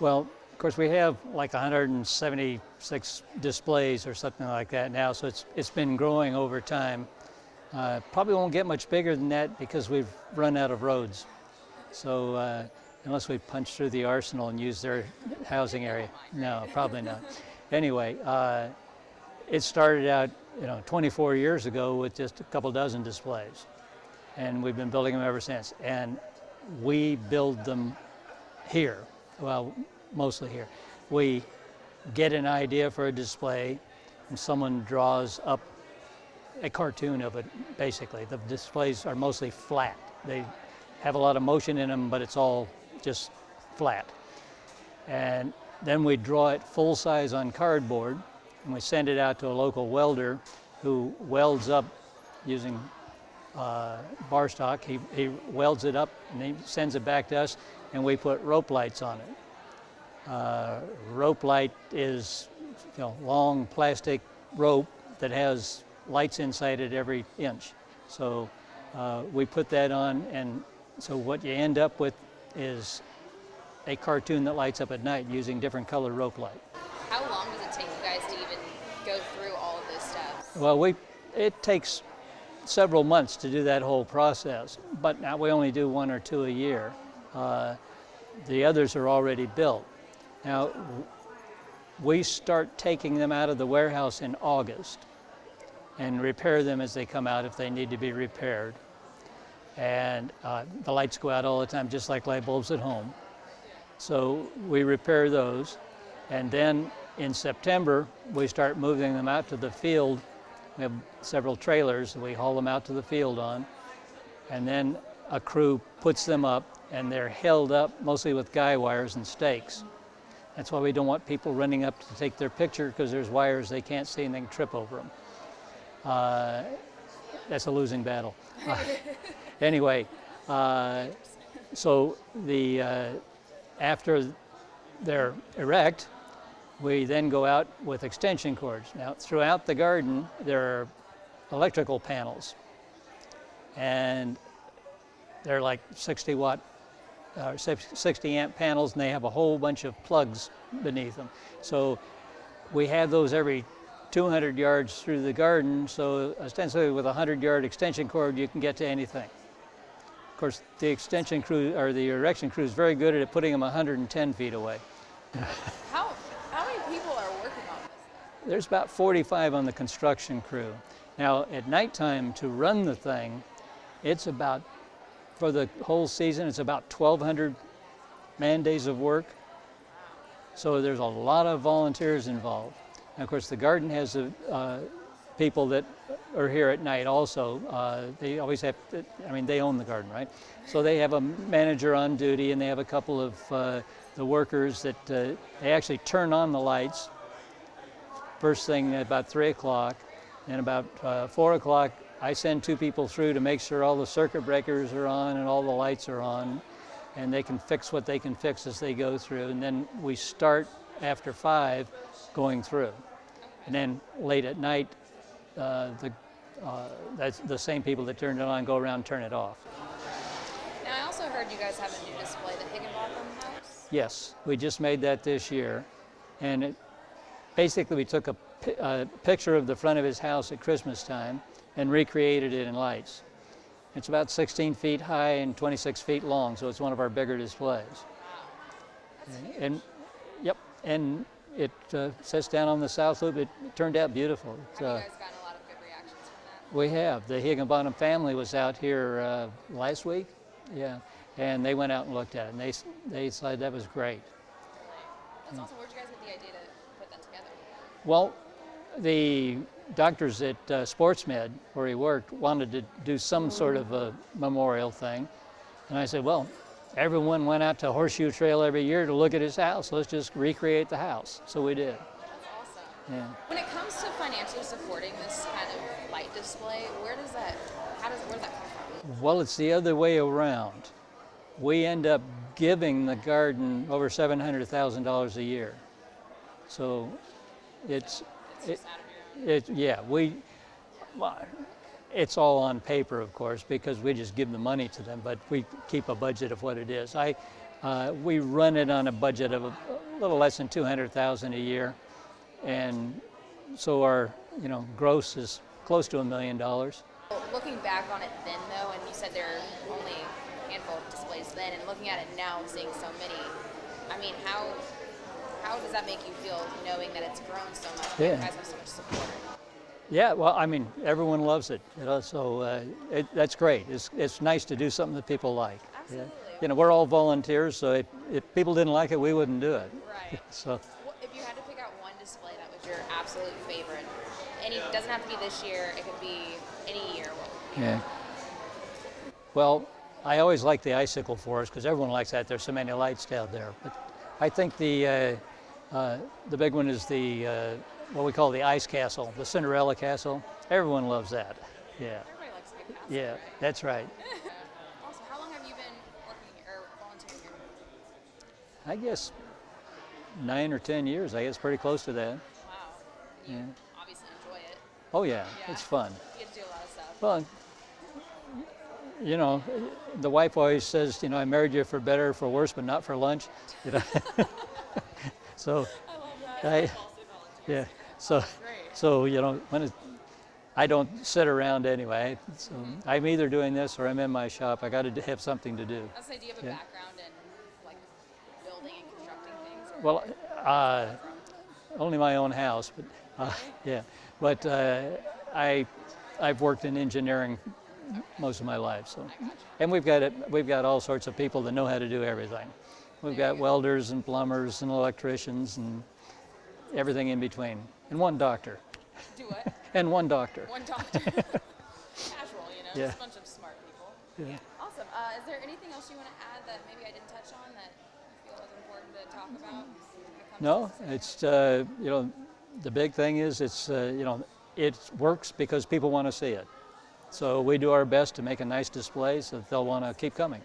Well, of course, we have like 176 displays or something like that now, so it's been growing over time. Probably won't get much bigger than that because we've run out of roads. So unless we punch through the arsenal and use their housing area, no, probably not. Anyway, it started out 24 years ago with just a couple dozen displays, and we've been building them ever since. And we build them here, well, mostly here. We get an idea for a display, and someone draws up a cartoon of it, basically. The displays are mostly flat. They have a lot of motion in them, but it's all just flat. And then we draw it full size on cardboard, and we send it out to a local welder who welds up using bar stock. He welds it up and he sends it back to us, and we put rope lights on it. Rope light is long plastic rope that has lights inside it every inch. So we put that on, and so what you end up with is a cartoon that lights up at night using different colored rope light. How long does it take you guys to even go through all of those steps? Well, it takes several months to do that whole process, but now we only do 1 or 2 a year. The others are already built. Now, we start taking them out of the warehouse in August and repair them as they come out if they need to be repaired. And the lights go out all the time, just like light bulbs at home. So we repair those, and then in September we start moving them out to the field. We have several trailers that we haul them out to the field on, and then a crew puts them up, and they're held up mostly with guy wires and stakes. That's why we don't want people running up to take their picture, because there's wires they can't see and they can trip over them. That's a losing battle. Anyway, so after they're erect, we then go out with extension cords. Now, throughout the garden, there are electrical panels, and they're like 60 amp panels, and they have a whole bunch of plugs beneath them. So we have those every 200 yards through the garden, so ostensibly with a 100-yard extension cord, you can get to anything. Of course, the extension crew, or the erection crew, is very good at putting them 110 feet away. How many people are working on this? There's about 45 on the construction crew. Now, at nighttime, to run the thing, it's about, for the whole season, it's about 1,200 man-days of work. So there's a lot of volunteers involved. And of course, the garden has people that are here at night also. They always have, they own the garden, right? So they have a manager on duty, and they have a couple of the workers that they actually turn on the lights first thing at about 3 o'clock. And about 4 o'clock, I send 2 people through to make sure all the circuit breakers are on and all the lights are on, and they can fix what they can fix as they go through. And then we start after 5 going through. And then late at night, that's the same people that turned it on go around and turn it off. Now, I also heard you guys have a new display, the Higginbotham House. Yes, we just made that this year. And basically we took a picture of the front of his house at Christmas time and recreated it in lights. It's about 16 feet high and 26 feet long, so it's one of our bigger displays. Wow. And yep, and it sits down on the south loop. It turned out beautiful. Have you guys gotten a lot of good reactions from that? We have. The Higginbotham family was out here last week, yeah, and they went out and looked at it, and they said that was great. That's awesome. Where'd you guys get the idea to put that together? Well, the doctors at SportsMed, where he worked, wanted to do some sort of a memorial thing, and I said, well, everyone went out to Horseshoe Trail every year to look at his house. Let's just recreate the house. So we did. That's awesome. Yeah. When it comes to financially supporting this kind of light display, where does that come from? Well, it's the other way around. We end up giving the garden over $700,000 a year. So it's it's all on paper, of course, because we just give the money to them, but we keep a budget of what it is. We run it on a budget of little less than 200,000 a year, and so our gross is close to $1 million. Looking back on it then, though, and you said there are only a handful of displays then, and looking at it now, seeing so many, I mean, how does that make you feel, knowing that it's grown so much? Yeah. You guys have so much support. Yeah, well, I mean, everyone loves it, so that's great. It's nice to do something that people like. Absolutely. Yeah. We're all volunteers, so if people didn't like it, we wouldn't do it. Right. So. If you had to pick out one display that was your absolute favorite, it doesn't have to be this year, it could be any year. What would be? Yeah. Well, I always like the icicle forest because everyone likes that. There's so many lights down there. But I think the big one is the what we call the ice castle, the Cinderella castle. Everyone loves that. Yeah. Everybody likes a good castle. Yeah, right? that's right. Awesome. How long have you been working or volunteering here? I guess 9 or 10 years. I guess pretty close to that. Wow. You Yeah. obviously enjoy it. Oh yeah, Yeah. it's fun. You get to do a lot of stuff. Well, the wife always says, I married you for better, for worse, but not for lunch. So, I love that. yeah. So, Great. I don't sit around anyway. So I'm either doing this or I'm in my shop. I got to have something to do. I'll say, do you have a Yeah. background in like building and constructing things? Or Well, only my own house, but yeah. But I've worked in engineering most of my life. So, and we've got all sorts of people that know how to do everything. We've got welders and plumbers and electricians and everything in between, and one doctor. do what? And one doctor. One doctor. Casual, Yeah. Just a bunch of smart people. Yeah. Awesome. Is there anything else you want to add that maybe I didn't touch on that you feel is important to talk about? No, it's the big thing is it works because people want to see it. So we do our best to make a nice display so that they'll want to keep coming.